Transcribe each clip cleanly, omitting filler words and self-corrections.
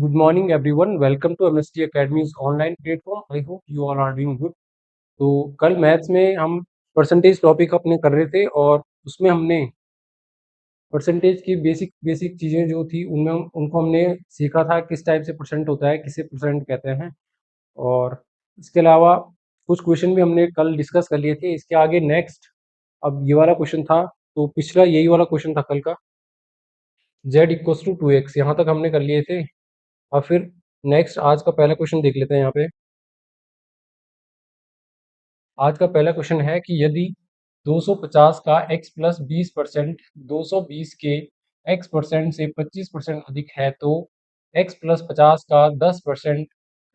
Good morning, everyone. Welcome to MST Academy's online platform. I hope you all are doing good. तो कल maths में हम percentage topic अपने कर रहे थे और उसमें हमने परसेंटेज की बेसिक बेसिक चीज़ें जो थी उनमें उनको हमने सीखा था किस टाइप से परसेंट होता है, किसे परसेंट कहते हैं। और इसके अलावा कुछ क्वेश्चन भी हमने कल डिस्कस कर लिए थे। इसके आगे नेक्स्ट अब ये वाला क्वेश्चन था, तो पिछला यही वाला क्वेश्चन था कल का, z इक्वल्स टू 2x, यहाँ तक हमने कर लिए थे। अब फिर नेक्स्ट आज का पहला क्वेश्चन देख लेते हैं यहाँ पे। आज का पहला क्वेश्चन है कि यदि 250 का x प्लस 20% 220 के x परसेंट से 25% अधिक है तो x प्लस 50 का 10%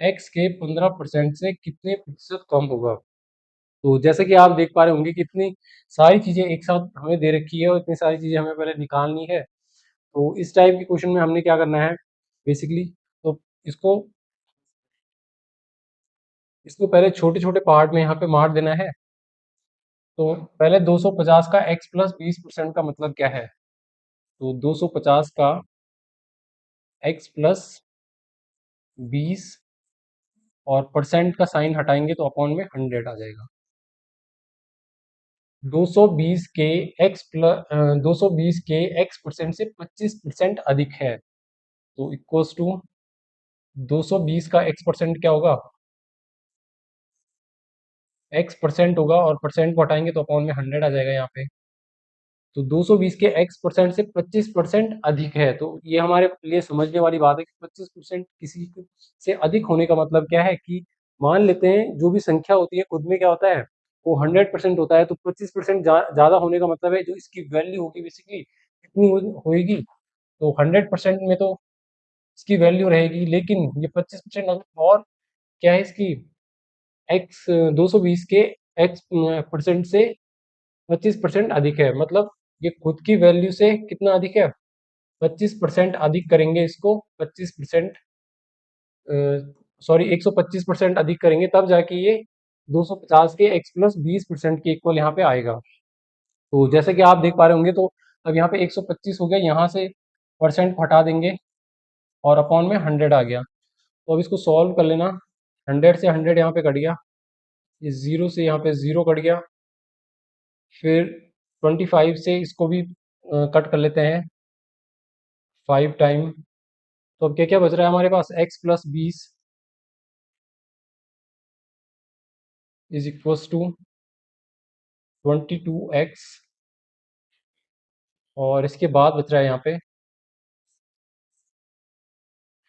x के 15% से कितने प्रतिशत कम होगा। तो जैसे कि आप देख पा रहे होंगे कि इतनी सारी चीज़ें एक साथ हमें दे रखी है और इतनी सारी चीज़ें हमें पहले निकालनी है। तो इस टाइप के क्वेश्चन में हमने क्या करना है बेसिकली, तो इसको इसको पहले छोटे छोटे पार्ट में यहाँ पे मार देना है। तो पहले 250 का x प्लस 20% का मतलब क्या है। तो 250 का x प्लस 20 और परसेंट का साइन हटाएंगे तो अपॉन में 100 आ जाएगा। 220 के x प्लस 220 के x परसेंट से 25% अधिक है तो इक्वल्स टू 220 का x परसेंट क्या होगा, x परसेंट होगा और परसेंट को हटाएंगे तो अपॉन में 100 आ जाएगा यहाँ पे। तो 220 के x परसेंट से 25% अधिक है, तो ये हमारे लिए समझने वाली बात है कि 25% किसी से अधिक होने का मतलब क्या है कि मान लेते हैं जो भी संख्या होती है खुद में क्या होता है वो 100% होता है, तो 25% ज़्यादा होने का मतलब है जो इसकी वैल्यू होगी बेसिकली कितनी होएगी। तो 100% में तो इसकी वैल्यू रहेगी, लेकिन ये 25% और क्या है इसकी एक्स 220 के एक्स परसेंट से 25% अधिक है, मतलब ये खुद की वैल्यू से कितना अधिक है, 25% अधिक करेंगे इसको 25%, सॉरी 125% अधिक करेंगे तब जाके ये 250 के x प्लस 20% के इक्वल यहाँ पे आएगा। तो जैसे कि आप देख पा रहे होंगे, तो अब यहाँ पे 125 हो गया, यहाँ से परसेंट को हटा देंगे और अपॉन में 100 आ गया। तो अब इसको सॉल्व कर लेना, 100 से 100 यहाँ पे कट गया, ये 0 से यहाँ पे 0 कट गया, फिर 25 से इसको भी कट कर लेते हैं 5 टाइम। तो अब क्या क्या बच रहा है हमारे पास, x plus 20 is equals to 22x, और इसके बाद बच रहा है यहाँ पे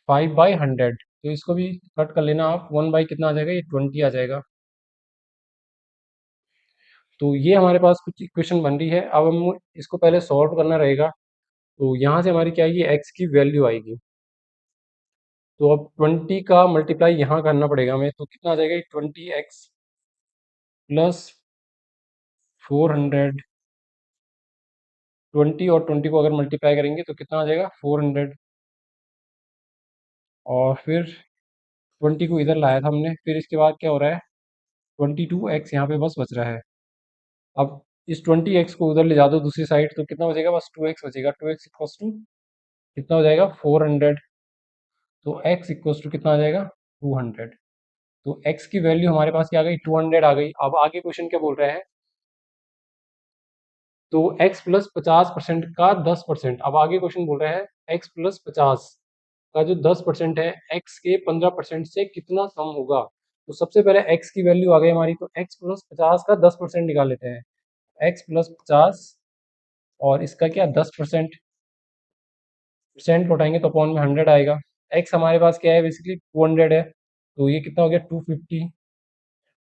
5/100। तो इसको भी कट कर लेना आप, 1 बाई कितना आ जाएगा, ये 20 आ जाएगा। तो ये हमारे पास कुछ इक्वेशन बन रही है। अब हम इसको पहले सॉल्व करना रहेगा। तो यहाँ से हमारी क्या आएगी, x की वैल्यू आएगी। तो अब 20 का मल्टीप्लाई यहाँ करना पड़ेगा हमें, तो कितना आ जाएगा, 20x प्लस 400। 20 और 20 को अगर मल्टीप्लाई करेंगे तो कितना आ जाएगा, 400। और फिर 20 को इधर लाया था हमने, फिर इसके बाद क्या हो रहा है, 22x यहाँ पे बस बच रहा है। अब इस 20x को उधर ले जा दो दूसरी साइड, तो कितना बचेगा, बस 2x बचेगा। 2x इक्वल्स टू कितना हो जाएगा, 400। तो x इक्वल्स टू कितना आ जाएगा, 200। तो x की वैल्यू हमारे पास क्या आ गई, 200 आ गई। अब आगे क्वेश्चन क्या बोल रहा है, तो x प्लस 50% का 10%। अब आगे क्वेश्चन बोल रहा है x प्लस 50 का जो 10% है x के 15% से कितना कम होगा। तो सबसे पहले x की वैल्यू आ गई हमारी, तो x प्लस 50 का 10% निकाल लेते हैं। x प्लस 50 और इसका क्या 10%, परसेंट लौटाएंगे तो अपॉन में 100 आएगा। x हमारे पास क्या है, बेसिकली 200 है, तो ये कितना हो गया 250,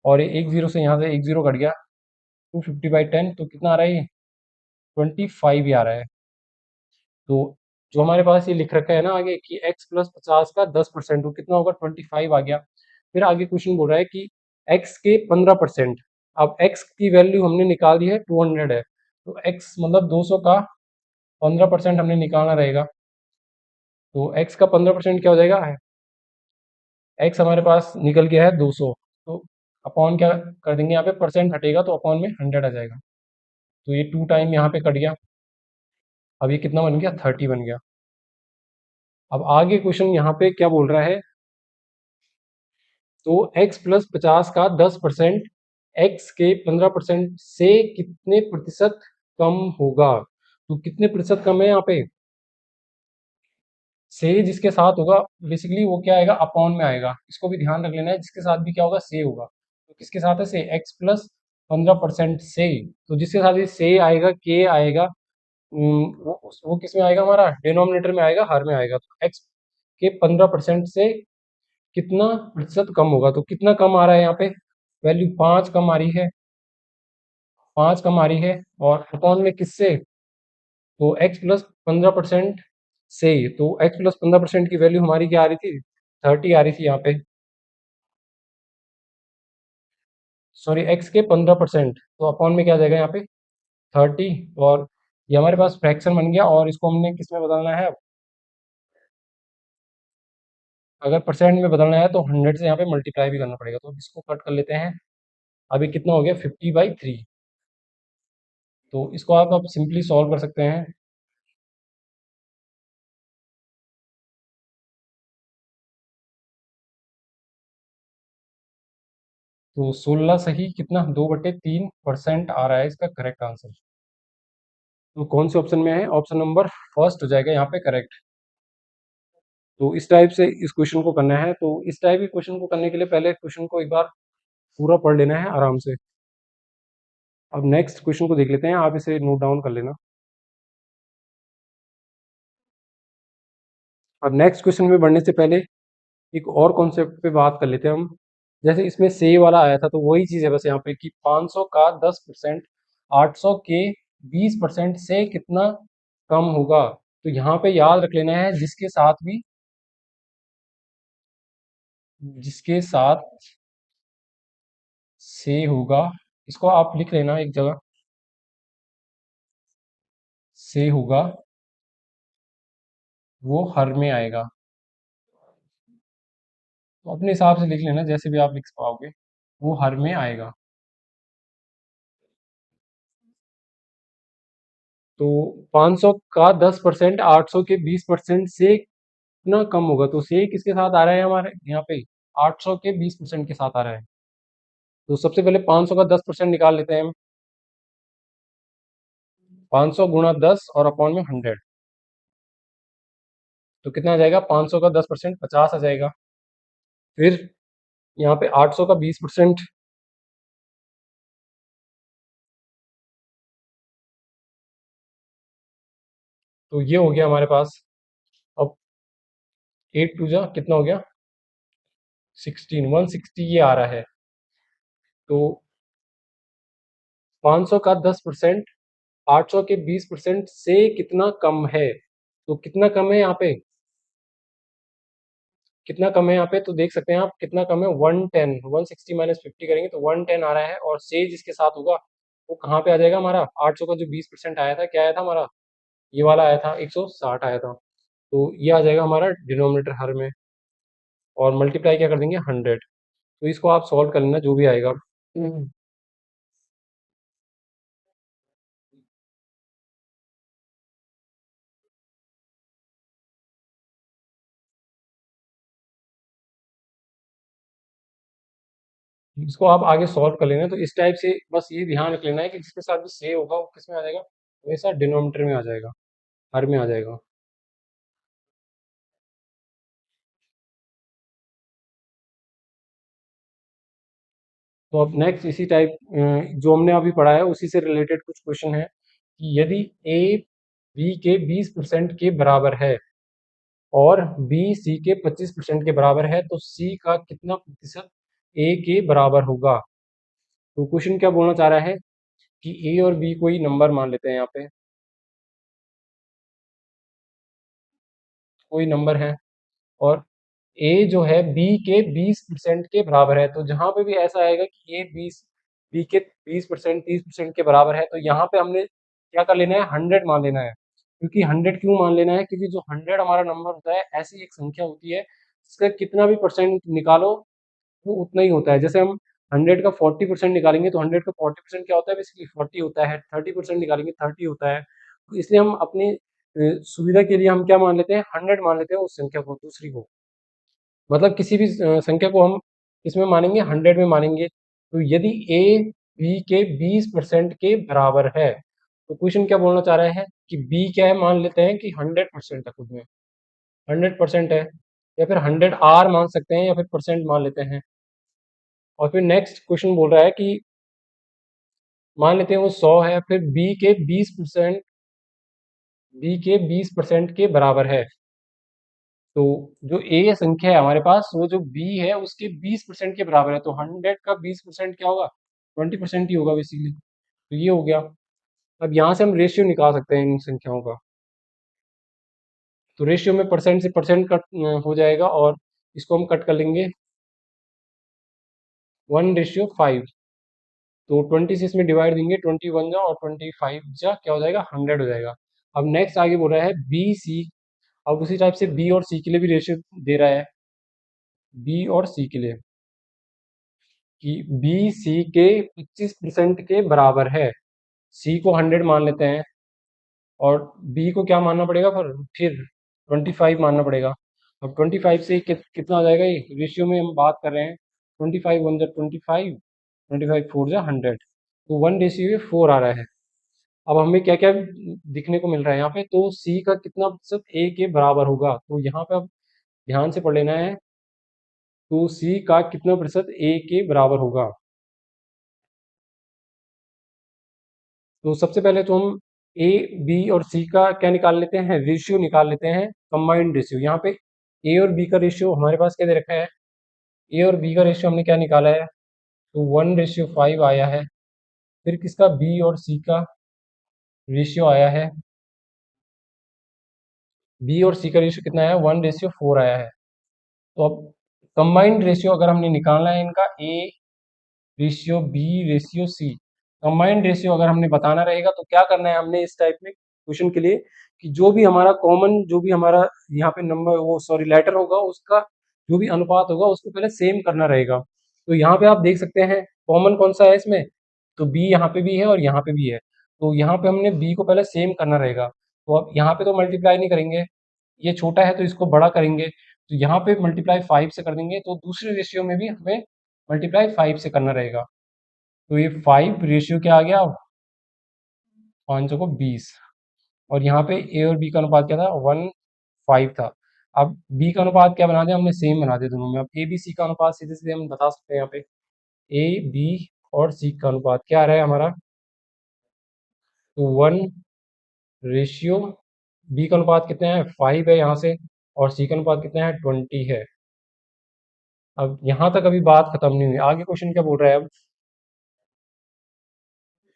और ये एक जीरो से यहाँ से एक जीरो कट गया, 250/10 तो कितना आ रहा है, ये 25 ही आ रहा है। तो जो हमारे पास ये लिख रखा है ना आगे कि x प्लस 50 का 10%, तो कितना होगा, 25 आ गया। फिर आगे क्वेश्चन बोल रहा है कि x के 15%। अब x की वैल्यू हमने निकाल दी है, 200 है, तो x मतलब 200 का 15% हमने निकालना रहेगा। तो x का 15% क्या हो जाएगा, x हमारे पास निकल गया है 200, तो अपॉन क्या कर देंगे, यहाँ पे परसेंट हटेगा तो अपॉन में 100 आ जाएगा। तो ये 2 टाइम यहाँ पे कट गया, अब ये कितना बन गया, 30 बन गया। अब आगे क्वेश्चन यहाँ पे क्या बोल रहा है, तो x प्लस 50 का 10% x के 15% से कितने प्रतिशत कम होगा। तो कितने प्रतिशत कम है यहाँ पे, से जिसके साथ होगा बेसिकली वो क्या आएगा, अपॉन में आएगा। इसको भी ध्यान रख लेना है, जिसके साथ भी क्या होगा, से होगा। तो किसके साथ है, से x प्लस 15% से, तो जिसके साथ भी से आएगा, के आएगा, वो किस में आएगा, हमारा डिनोमिनेटर में आएगा, हर में आएगा। तो x के 15% से कितना प्रतिशत कम होगा, तो कितना कम आ रहा है यहाँ पे, वैल्यू 5 कम आ रही है, 5 कम आ रही है, और अपॉन में किससे, तो x प्लस 15% से, तो x प्लस 15% की वैल्यू हमारी क्या आ रही थी, 30 आ रही थी यहाँ पे, सॉरी x के 15%, तो अपॉन में क्या आ जाएगा यहाँ पे 30, और ये हमारे पास फ्रैक्शन बन गया, और इसको हमने किस में बदलना है, अगर परसेंट में बदलना है तो 100 से यहाँ पे मल्टीप्लाई भी करना पड़ेगा। तो इसको कट कर लेते हैं, अभी कितना हो गया 50/3। तो इसको आप सिंपली सॉल्व कर सकते हैं। तो 16 सही कितना, 2/3% आ रहा है इसका करेक्ट आंसर। तो कौन से ऑप्शन में है, ऑप्शन नंबर फर्स्ट हो जाएगा यहाँ पे करेक्ट। तो इस टाइप से इस क्वेश्चन को करना है। तो इस टाइप के क्वेश्चन को करने के लिए पहले क्वेश्चन को एक बार पूरा पढ़ लेना है आराम से। अब नेक्स्ट क्वेश्चन को देख लेते हैं, आप इसे नोट डाउन कर लेना। अब नेक्स्ट क्वेश्चन में बढ़ने से पहले एक और कॉन्सेप्ट पे बात कर लेते हैं हम। जैसे इसमें से वाला आया था, तो वही चीज़ है बस यहाँ पे कि 500 का 10% 800 के 20% से कितना कम होगा। तो यहाँ पे याद रख लेना है, जिसके साथ से होगा, इसको आप लिख लेना एक जगह, से होगा वो हर में आएगा। तो अपने हिसाब से लिख लेना, जैसे भी आप लिख पाओगे, वो हर में आएगा। तो 500 का 10% 800 के 20% से कितना कम होगा। तो से किसके साथ आ रहा है हमारे यहाँ पे, 800 के 20% के साथ आ रहा है। तो सबसे पहले 500 का 10% निकाल लेते हैं हम, 500 गुणा 10 और अपॉन में 100, तो कितना आ जाएगा, 500 का 10% 50 आ जाएगा। फिर यहाँ पे 800 का 20%, तो ये हो गया हमारे पास। अब 8 टू जा कितना हो गया, 16, 160 ये आ रहा है। तो 500 का 10% 800 के 20% से कितना कम है। तो कितना कम है यहाँ पे, कितना कम है यहाँ पे, तो देख सकते हैं आप कितना कम है, 110, 160 माइनस 50 करेंगे तो 110 आ रहा है। और से जिसके साथ होगा वो कहाँ पे आ जाएगा, हमारा 800 का जो 20% आया था, क्या आया था हमारा, ये वाला आया था 160 आया था। तो ये आ जाएगा हमारा डिनोमिनेटर हर में, और मल्टीप्लाई क्या कर देंगे 100। तो इसको आप सॉल्व कर लेना जो भी आएगा। इसको आप आगे सॉल्व कर लेना। तो इस टाइप से बस ये ध्यान रख लेना है कि जिसके साथ भी से होगा वो किस में आ जाएगा, वैसा डिनोमिनेटर में आ जाएगा, हर में आ जाएगा। तो अब नेक्स्ट इसी टाइप जो हमने अभी पढ़ा है उसी से रिलेटेड कुछ क्वेश्चन है कि यदि ए बी के 20% के बराबर है और बी सी के 25% के बराबर है, तो सी का कितना प्रतिशत ए के बराबर होगा। तो क्वेश्चन क्या बोलना चाह रहा है कि ए और बी कोई नंबर मान लेते हैं, यहाँ पे कोई नंबर है, और ए जो है बी के 20% के बराबर है। तो जहां पे भी ऐसा आएगा कि ए 20 बी के 20% 30% के बराबर है, तो यहाँ पे हमने क्या कर लेना है, 100 मान लेना है। क्योंकि 100 क्यों मान लेना है, क्योंकि जो 100 हमारा नंबर होता है, ऐसी एक संख्या होती है जिसका कितना भी परसेंट निकालो वो उतना ही होता है। जैसे हम 100 का 40% निकालेंगे तो 100 का 40% क्या होता है, बेसिकली 40 होता है। 30% निकालेंगे 30 होता है। तो इसलिए हम अपनी सुविधा के लिए हम क्या मान लेते हैं, 100 मान लेते हैं उस संख्या को, दूसरी को। मतलब किसी भी संख्या को हम इसमें मानेंगे, 100 में मानेंगे। तो यदि ए बी के 20% के बराबर है, तो क्वेश्चन क्या बोलना चाह रहे हैं कि बी क्या है, मान लेते हैं कि 100% है, खुद में 100% है, या फिर 100 मान सकते हैं, या फिर परसेंट मान लेते हैं। और फिर नेक्स्ट क्वेश्चन बोल रहा है कि मान लेते हैं वो 100 है, फिर बी के 20% के बराबर है। तो जो ए संख्या है हमारे पास, वो जो बी है उसके 20% के बराबर है। तो 100 का 20% क्या होगा, 20% ही होगा बेसिकली। तो ये हो गया। अब यहाँ से हम रेशियो निकाल सकते हैं इन संख्याओं का। तो रेशियो में परसेंट से परसेंट कट हो जाएगा, और इसको हम कट कर लेंगे 1:5। तो 20 से इसमें डिवाइड देंगे, 21 जा और 25 जा क्या हो जाएगा, 100 हो जाएगा। अब नेक्स्ट आगे बोल रहा है बी सी। अब उसी टाइप से बी और सी के लिए भी रेशियो दे रहा है, बी और सी के लिए, कि बी सी के 25% के बराबर है। सी को 100 मान लेते हैं, और बी को क्या मानना पड़ेगा, फिर 25 मानना पड़ेगा। अब 25 से कितना हो जाएगा, ये रेशियो में हम बात कर रहे हैं। 25 1 जा 25, 25 4 जा 100। तो 1:4 आ रहा है। अब हमें क्या क्या दिखने को मिल रहा है यहाँ पे, तो सी का कितना प्रतिशत ए के बराबर होगा, तो यहाँ पे अब ध्यान से पढ़ लेना है। तो सी का कितना प्रतिशत ए के बराबर होगा। तो सबसे पहले तो हम ए बी और सी का क्या निकाल लेते हैं, रेशियो निकाल लेते हैं, कंबाइंड रेशियो। यहाँ पे ए और बी का रेशियो हमारे पास क्या दे रखा है, ए और बी का रेशियो हमने क्या निकाला है, तो 1:5 आया है। फिर किसका, बी और सी का रेशियो आया है, बी और सी का रेशियो कितना है, 1:4 आया है। तो अब कंबाइंड रेशियो अगर हमने निकालना है इनका, A ratio B ratio C, combined ratio अगर हमने बताना रहेगा, तो क्या करना है हमने इस टाइप में क्वेश्चन के लिए, कि जो भी हमारा कॉमन, जो भी हमारा यहाँ पे नंबर, वो सॉरी लेटर होगा, उसका जो भी अनुपात होगा उसको पहले सेम करना रहेगा। तो यहाँ पे आप देख सकते हैं कॉमन कौन सा है इसमें, तो बी यहाँ पे भी है और यहाँ पे भी है। तो यहाँ पे हमने बी को पहले सेम करना रहेगा। तो अब यहाँ पे तो मल्टीप्लाई नहीं करेंगे, ये छोटा है तो इसको बड़ा करेंगे। तो यहाँ पे मल्टीप्लाई 5 से कर देंगे, तो दूसरे रेशियो में भी हमें मल्टीप्लाई 5 से करना रहेगा। तो ये 5 रेशियो क्या आ गया, 5 को 20। और यहाँ पे ए और बी का अनुपात क्या था, 1:5 था। अब बी का अनुपात क्या बना दिया हमने, सेम बना दिया दोनों में। अब ए बी सी का अनुपात सीधे सीधे हम बता सकते हैं यहाँ पे, ए बी और सी का अनुपात क्या आ रहा है हमारा, तो 1 बी का अनुपात कितना है, 5 है यहाँ से, और सी का अनुपात कितना है, 20 है। अब यहाँ तक अभी बात खत्म नहीं हुई, आगे क्वेश्चन क्या बोल रहा है अब,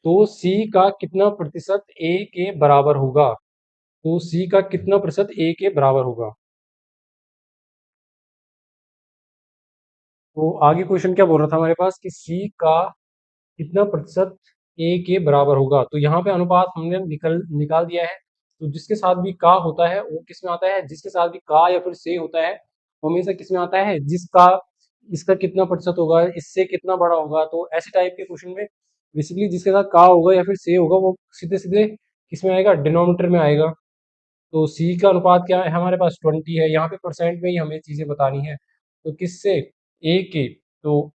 तो सी का कितना प्रतिशत ए के बराबर होगा, तो सी का कितना प्रतिशत ए के बराबर होगा। तो आगे क्वेश्चन क्या बोल रहा था हमारे पास, कि सी का कितना प्रतिशत ए के बराबर होगा। तो यहाँ पे अनुपात हमने निकाल दिया है। तो जिसके साथ भी का होता है वो किस में आता है, जिसके साथ भी का या फिर से होता है वो हमेशा किस में आता है, जिसका, इसका कितना प्रतिशत होगा, इससे कितना बड़ा होगा। तो ऐसे टाइप के क्वेश्चन में बेसिकली जिसके साथ का होगा या फिर से होगा, वो सीधे सीधे किस में आएगा, डिनोमिनेटर में आएगा। तो सी का अनुपात क्या है हमारे पास, 20 है। यहाँ पे परसेंट में ही हमें चीजें बतानी है। तो किससे, ए के। तो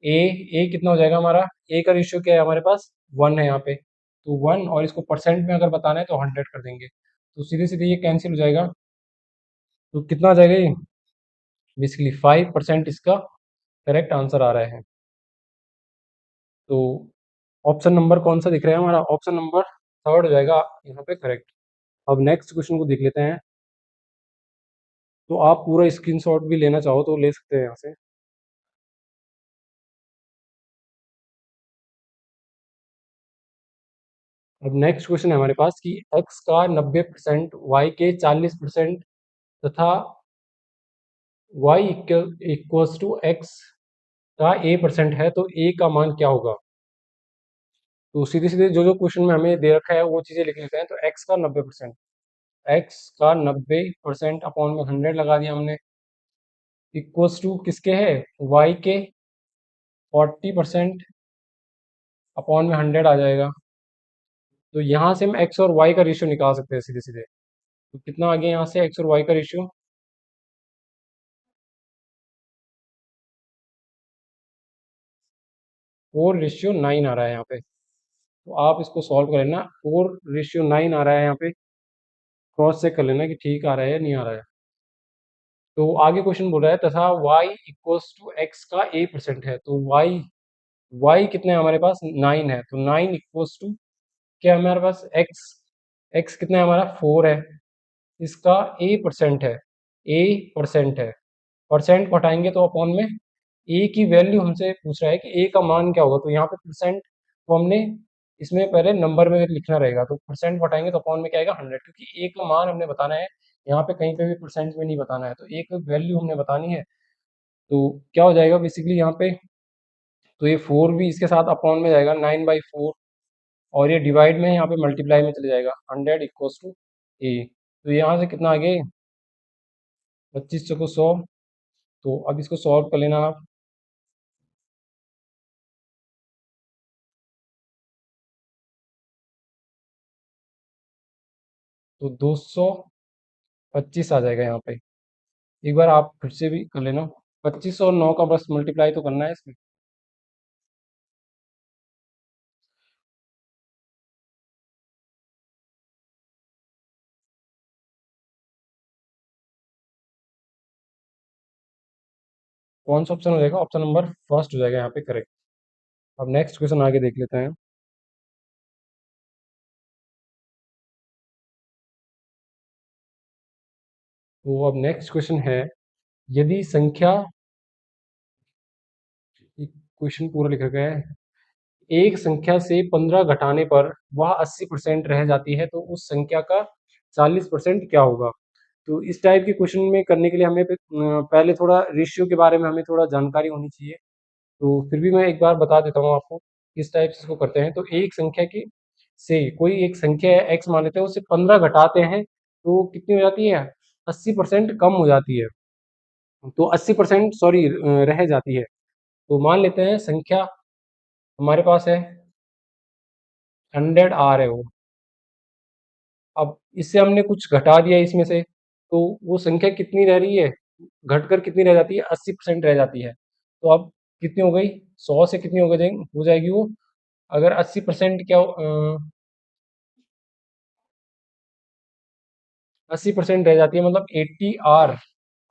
ए ए कितना हो जाएगा हमारा, ए का रेशियो क्या है हमारे पास, 1 है यहाँ पे। तो 1, और इसको परसेंट में अगर बताना है तो 100 कर देंगे। तो सीधे सीधे ये कैंसिल हो जाएगा। तो कितना आ जाएगा ये, बेसिकली 5% इसका करेक्ट आंसर आ रहा है। तो ऑप्शन नंबर कौन सा दिख रहा है हमारा, ऑप्शन नंबर थर्ड हो जाएगा यहाँ पे करेक्ट। अब नेक्स्ट क्वेश्चन को देख लेते हैं। तो आप पूरा स्क्रीनशॉट भी लेना चाहो तो ले सकते हैं यहाँ से। अब नेक्स्ट क्वेश्चन है हमारे पास, कि x का 90%, y के 40% तथा y इक्वल्स टू x का a% है, तो a का मान क्या होगा। तो सीधे सीधे जो जो क्वेश्चन में हमें दे रखा है वो चीजें लिख लेते हैं। तो x का 90%, x का 90% अपॉन में 100 लगा दिया हमने, इक्वल्स टू किसके है, y के 40% अपॉन में 100 आ जाएगा। तो यहाँ से हम x और y का रेशियो निकाल सकते हैं सीधे सीधे। तो कितना आ गया यहाँ से एक्स और वाई का रेशियो? 4:9 आ रहा है यहाँ पे। तो आप इसको सॉल्व कर लेना, 4:9 आ रहा है यहाँ पे, क्रॉस चेक कर लेना कि ठीक आ रहा है या नहीं आ रहा है। तो आगे क्वेश्चन बोल रहा है तथा y इक्वल्स टू एक्स का a% है। तो y कितना है हमारे पास? 9 है। तो 9 इक्वल्स टू क्या है हमारे पास? x कितना है हमारा? 4 है। इसका a% है, a% है। परसेंट को हटाएंगे तो अपॉन में ए की वैल्यू हमसे पूछ रहा है कि ए का मान क्या होगा। तो यहाँ पे परसेंट को हमने इसमें पहले नंबर में लिखना रहेगा। तो परसेंट को हटाएंगे तो अपॉन में क्या आएगा? 100, क्योंकि ए का मान हमने बताना है। यहाँ पे कहीं पे भी परसेंट में नहीं बताना है, तो एक वैल्यू हमने बतानी है। तो क्या हो जाएगा बेसिकली यहाँ पे? तो ये 4 भी इसके साथ अपॉन में जाएगा, 9/4, और ये डिवाइड में यहाँ पे मल्टीप्लाई में चले जाएगा, 100 इक्वल्स टू ए। तो यहाँ से कितना आ गया? 25 को 100। तो अब इसको सॉल्व कर लेना आप। तो 225 आ जाएगा यहाँ पे। एक बार आप फिर से भी कर लेना। 25 और 9 का बस मल्टीप्लाई तो करना है इसमें। कौन सा ऑप्शन हो जाएगा? ऑप्शन नंबर फर्स्ट हो जाएगा यहाँ पे करेक्ट। अब नेक्स्ट क्वेश्चन आगे देख लेते हैं। तो अब नेक्स्ट क्वेश्चन है, यदि संख्या, क्वेश्चन पूरा लिखा गया है, एक संख्या से 15 घटाने पर वह 80% रह जाती है तो उस संख्या का 40% क्या होगा? तो इस टाइप के क्वेश्चन में करने के लिए हमें पहले थोड़ा रेशियो के बारे में हमें थोड़ा जानकारी होनी चाहिए। तो फिर भी मैं एक बार बता देता हूँ आपको किस टाइप से इसको करते हैं। तो एक संख्या की से कोई एक संख्या है एक्स मान लेते हैं, उससे 15 घटाते हैं तो कितनी हो जाती है? 80% कम हो जाती है। तो 80% सॉरी रह जाती है। तो मान लेते हैं संख्या हमारे पास है 100 है वो। अब इससे हमने कुछ घटा दिया इसमें से, तो वो संख्या कितनी रह रही है? घटकर कितनी रह जाती है? 80% रह जाती है। तो अब कितनी हो गई? 100 से कितनी हो जाएगी वो? अगर 80% क्या 80% रह जाती है मतलब 80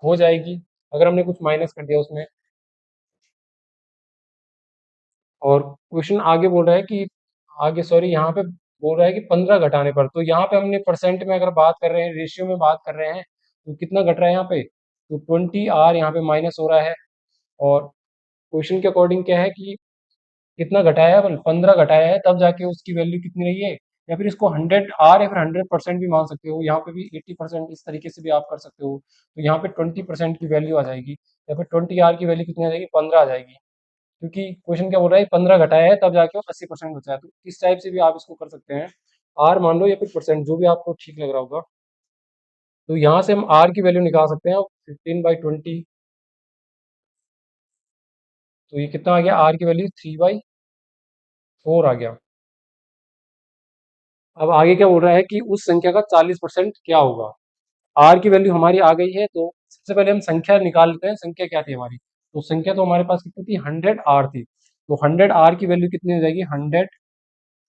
हो जाएगी, अगर हमने कुछ माइनस कर दिया उसमें। और क्वेश्चन आगे बोल रहा है कि आगे सॉरी यहाँ पे बोल रहा है कि 15 घटाने पर, तो यहाँ पे हमने परसेंट में अगर बात कर रहे हैं, रेशियो में बात कर रहे हैं, तो कितना घट रहा है यहाँ पे? तो 20 यहाँ पे माइनस हो रहा है। और क्वेश्चन के अकॉर्डिंग क्या है कि कितना घटाया है? 15 घटाया है, तब जाके उसकी वैल्यू कितनी रही है। या फिर इसको 100 या फिर 100% भी मान सकते हो, यहाँ पे भी 80%, इस तरीके से भी आप कर सकते हो। तो यहाँ पे 20% की वैल्यू आ जाएगी, या फिर 20 की वैल्यू कितनी आ जाएगी? 15 आ जाएगी, क्योंकि क्वेश्चन क्या बोल रहा है? 15 घटाया है तब जाके वो 80% बचा है। तो इस टाइप से भी आप इसको कर सकते हैं, आर मान लो या फिर परसेंट, जो भी आपको ठीक लग रहा होगा। तो यहाँ से हम आर की वैल्यू निकाल सकते हैं, 15/20। तो ये कितना आ गया? आर की वैल्यू 3/4 आ गया। अब आगे क्या बोल रहा है कि उस संख्या का 40% क्या होगा? आर की वैल्यू हमारी आ गई है, तो सबसे पहले हम संख्या निकाल लेते हैं। संख्या क्या थी हमारी? तो संख्या तो हमारे पास कितनी थी? 100 थी। तो 100 की वैल्यू कितनी हो जाएगी? 100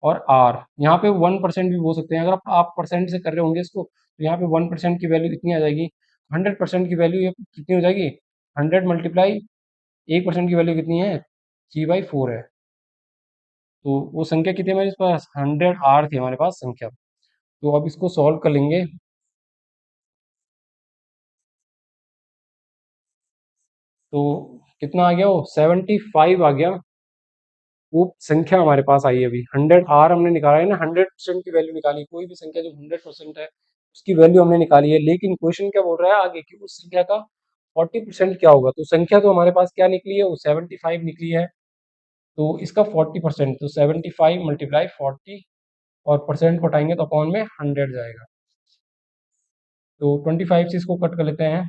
और आर, यहाँ पे 1% भी हो सकते हैं। अगर आप परसेंट से कर रहे होंगे इसको, तो यहाँ पे 1% की वैल्यू कितनी आ जाएगी? 100% की वैल्यू ये कितनी हो जाएगी? 100 मल्टीप्लाई 1% की वैल्यू कितनी है? 3/4 है। तो वो संख्या कितनी है हमारे पास? 100 थी हमारे पास संख्या। तो अब इसको सॉल्व कर लेंगे। तो कितना आ गया? वो 75 आ गया। वो संख्या हमारे पास आई है अभी। 100 हमने निकाला है ना, 100% की वैल्यू निकाली, कोई भी संख्या जो 100% है उसकी वैल्यू हमने निकाली है। लेकिन क्वेश्चन क्या बोल रहा है आगे कि उस संख्या का 40% क्या होगा? तो संख्या तो हमारे पास क्या निकली है? वो 75 निकली है। तो इसका 40%, तो 75 मल्टीप्लाई 40, और परसेंट को हटाएंगे तो अपॉन में 100 जाएगा। तो 25 से इसको कट कर लेते हैं,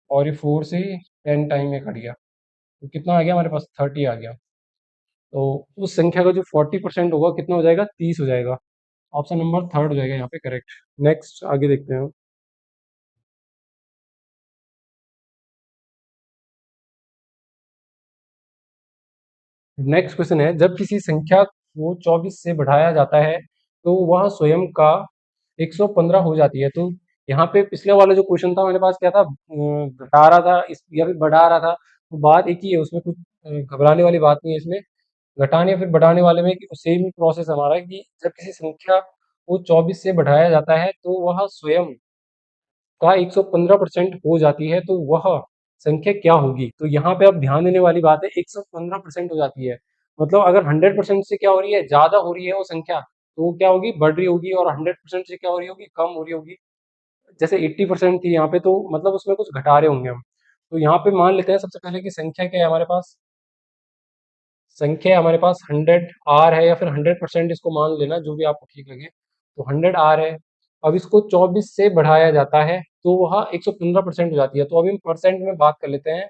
और ये 4 से 10 टाइम में कट गया। तो कितना आ गया हमारे पास? 30 आ गया। तो उस संख्या का जो 40% होगा कितना हो जाएगा? 30 हो जाएगा। ऑप्शन नंबर थर्ड हो जाएगा यहाँ पे करेक्ट। नेक्स्ट आगे देखते हैं। नेक्स्ट क्वेश्चन है, जब किसी संख्या को 24 से बढ़ाया जाता है तो वह स्वयं का 115 हो जाती है। तो यहाँ पे पिछले वाला जो क्वेश्चन था मेरे पास क्या था, घटा रहा था इस या फिर बढ़ा रहा था, तो बात एक ही है, उसमें कुछ घबराने वाली बात नहीं है इसमें। घटाने या फिर बढ़ाने वाले में सेम ही प्रोसेस हमारा है कि जब किसी संख्या को 24 से बढ़ाया जाता है तो वह स्वयं का 115% हो जाती है, तो वह संख्या क्या होगी? तो यहाँ पे अब ध्यान देने वाली बात है, 115% हो जाती है। मतलब अगर 100% से क्या हो रही है, ज़्यादा हो रही है वो संख्या, तो वो क्या होगी, बढ़ रही होगी, और 100% से क्या हो रही होगी, कम हो रही होगी। जैसे 80% थी यहाँ पे, तो मतलब उसमें कुछ घटा रहे होंगे हम। तो यहाँ पे मान लेते हैं सबसे पहले कि संख्या क्या है हमारे पास। संख्या हमारे पास 100 आर है, या फिर 100% इसको मान लेना, जो भी आपको ठीक लगे। तो 100 आर है। अब इसको 24 से बढ़ाया जाता है तो वह 115% हो जाती है। तो अभी हम परसेंट में बात कर लेते हैं,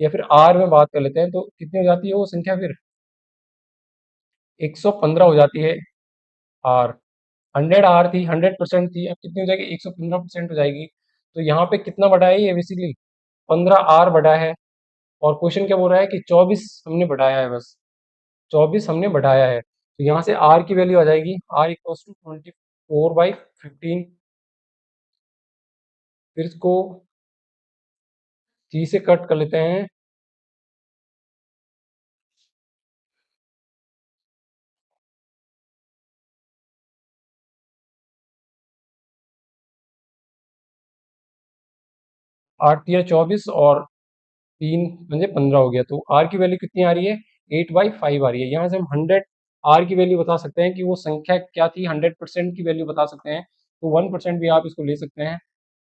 या फिर आर में बात कर लेते हैं, तो कितनी हो जाती है वो संख्या फिर, 115 हो जाती है आर। 100 आर थी, 100% थी, अब कितनी हो जाएगी, 115% हो जाएगी। तो यहाँ पे कितना बढ़ा है ये, बेसिकली 15 आर बढ़ा है। और क्वेश्चन क्या बोल रहा है कि 24 हमने बढ़ाया है, बस 24 हमने बढ़ाया है। तो यहाँ से आर की वैल्यू आ जाएगी, आर इक्वल्स टू 24/15। फिर इसको 30 से कट कर लेते हैं, 8 या 24 और 3 पंजे 15 हो गया। तो आर की वैल्यू कितनी आ रही है, 8/5 आ रही है। यहाँ से हम 100 आर की वैल्यू बता सकते हैं कि वो संख्या क्या थी, 100% की वैल्यू बता सकते हैं। तो 1% भी आप इसको ले सकते हैं।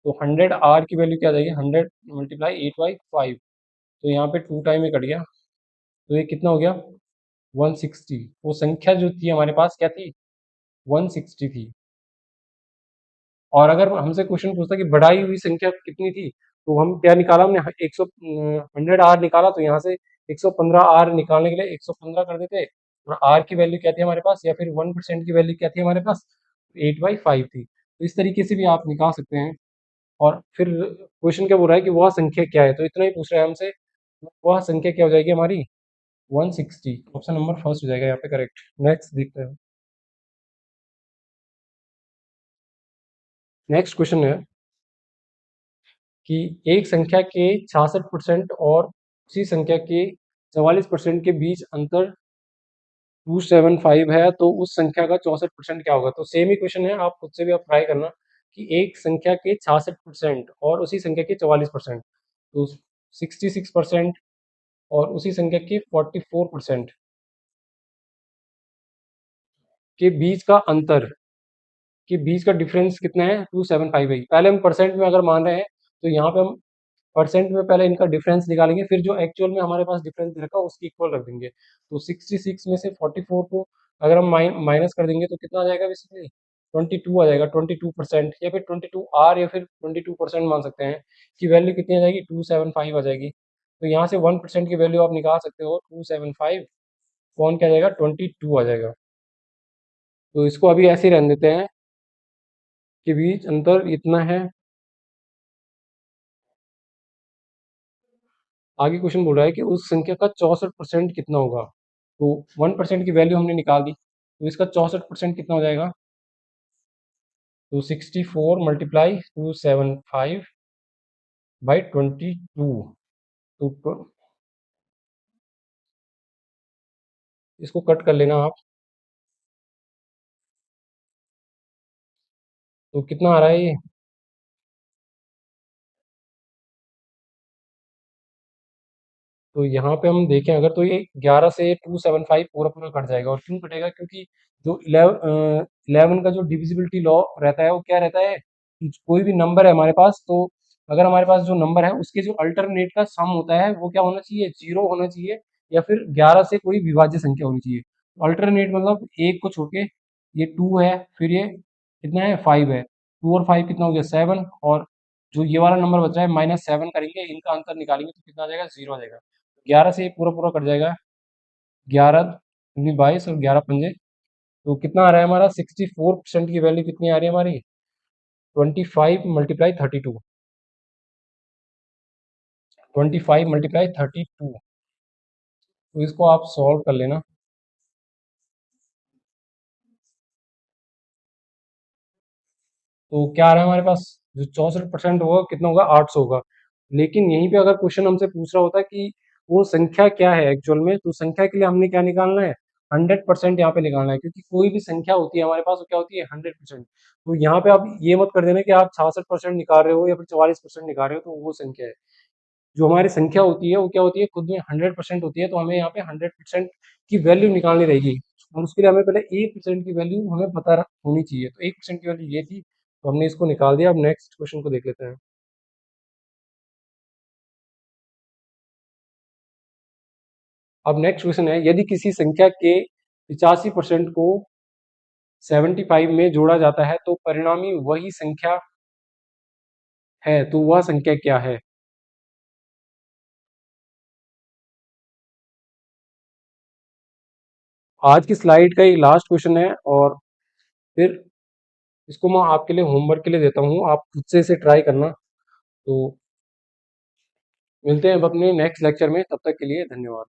तो 100 आर की वैल्यू क्या आ जाएगी, 100 मल्टीप्लाई 8/5। तो यहाँ पे 2 टाइम में कट गया, तो ये कितना हो गया, 160। वो संख्या जो थी हमारे पास क्या थी, 160 थी। और अगर हमसे क्वेश्चन पूछता कि बढ़ाई हुई संख्या कितनी थी, तो हम क्या निकाला हमने, 100 आर निकाला। तो यहाँ से 115 आर निकालने के लिए 115 कर देते। और आर की वैल्यू क्या थी हमारे पास, या फिर 1% की वैल्यू क्या थी हमारे पास, 8/5 थी। तो इस तरीके से भी आप निकाल सकते हैं। और फिर क्वेश्चन क्या बोल रहा है कि वह संख्या क्या है, तो इतना ही पूछ रहा है हमसे। वह संख्या क्या हो जाएगी हमारी, 160। ऑप्शन नंबर फर्स्ट हो जाएगा यहाँ पे करेक्ट। नेक्स्ट देखते हैं। नेक्स्ट क्वेश्चन है कि एक संख्या के 66% और उसी संख्या के 44% के बीच अंतर 275 है, तो उस संख्या का 64% क्या होगा? तो सेम ही क्वेश्चन है, आप खुद से भी आप ट्राई करना कि एक संख्या के 66% और उसी संख्या के 44%, तो 66% और उसी संख्या के 44% के बीच का अंतर, के बीच का डिफरेंस कितना है, 275 है। पहले हम परसेंट में अगर मान रहे हैं, तो यहाँ पे हम परसेंट में पहले इनका डिफरेंस निकालेंगे, फिर जो एक्चुअल में हमारे पास डिफरेंस दे रखा है उसकी इक्वल रख देंगे। तो 66 में से 44 को अगर हम माइनस कर देंगे तो कितना आ जाएगा, बेसिकली 22 आ जाएगा। 22%, या फिर 22 आर, या फिर 22% मान सकते हैं कि वैल्यू कितनी आ जाएगी, 275 आ जाएगी। तो यहाँ से 1% की वैल्यू आप निकाल सकते हो, 275 कौन क्या आ जाएगा, 22 आ जाएगा। तो इसको अभी ऐसे ही रहने देते हैं कि बीच अंतर इतना है। आगे क्वेश्चन बोल रहा है कि उस संख्या का 64% कितना होगा। तो 1% की वैल्यू हमने निकाल दी, तो इसका 64% कितना हो जाएगा, तो 64 मल्टीप्लाई 275/22। तो इसको कट कर लेना आप, तो कितना आ रहा है ये, तो यहाँ पे हम देखें अगर, तो ये 11 से 275 पूरा पूरा कट जाएगा। और क्यों कटेगा, क्योंकि जो 11 का जो डिविजिबिलिटी लॉ रहता है वो क्या रहता है कि कोई भी नंबर है हमारे पास, तो अगर हमारे पास जो नंबर है उसके जो अल्टरनेट का सम होता है वो क्या होना चाहिए, 0 होना चाहिए, या फिर 11 से कोई विभाज्य संख्या होनी चाहिए। अल्टरनेट मतलब एक को छोड़ के, ये 2 है, फिर ये कितना है, 5 है। 2 और 5 कितना हो गया, 7। और जो ये वाला नंबर बच रहा है -7 करेंगे, इनका अंतर निकालेंगे तो कितना आ जाएगा, 0 आ जाएगा। 11 से ये पूरा पूरा कट जाएगा, 11 दूनी 22 और 11 पंजे तो कितना आ रहा है हमारा 64% की वैल्यू कितनी आ रही है हमारी 25 मल्टीप्लाई 32 25 मल्टीप्लाई 32 तो इसको आप सॉल्व कर लेना। तो क्या आ रहा है हमारे पास जो 64% होगा कितना होगा 800 होगा। लेकिन यहीं पे अगर क्वेश्चन हमसे पूछ रहा होता कि वो संख्या क्या है एक्चुअल में, तो संख्या के लिए हमने क्या निकालना है 100% यहाँ पे निकालना है, क्योंकि कोई भी संख्या होती है हमारे पास वो क्या होती है 100%। तो यहाँ पे आप ये मत कर देना कि आप 66% निकाल रहे हो या फिर 44% निकाल रहे हो तो वो संख्या है। जो हमारी संख्या होती है वो क्या होती है खुद में 100% होती है, तो हमें यहाँ पे 100% की वैल्यू निकालनी रहेगी और उसके लिए हमें पहले 1% की वैल्यू हमें पता होनी चाहिए। तो 1% की वैल्यू ये थी, तो हमने इसको निकाल दिया। अब नेक्स्ट क्वेश्चन को देख लेते हैं। अब नेक्स्ट क्वेश्चन है, यदि किसी संख्या के 85% को 75 में जोड़ा जाता है तो परिणामी वही संख्या है, तो वह संख्या क्या है। आज की स्लाइड का ये लास्ट क्वेश्चन है और फिर इसको मैं आपके लिए होमवर्क के लिए देता हूँ, आप खुद से इसे ट्राई करना। तो मिलते हैं अब अपने नेक्स्ट लेक्चर में, तब तक के लिए धन्यवाद।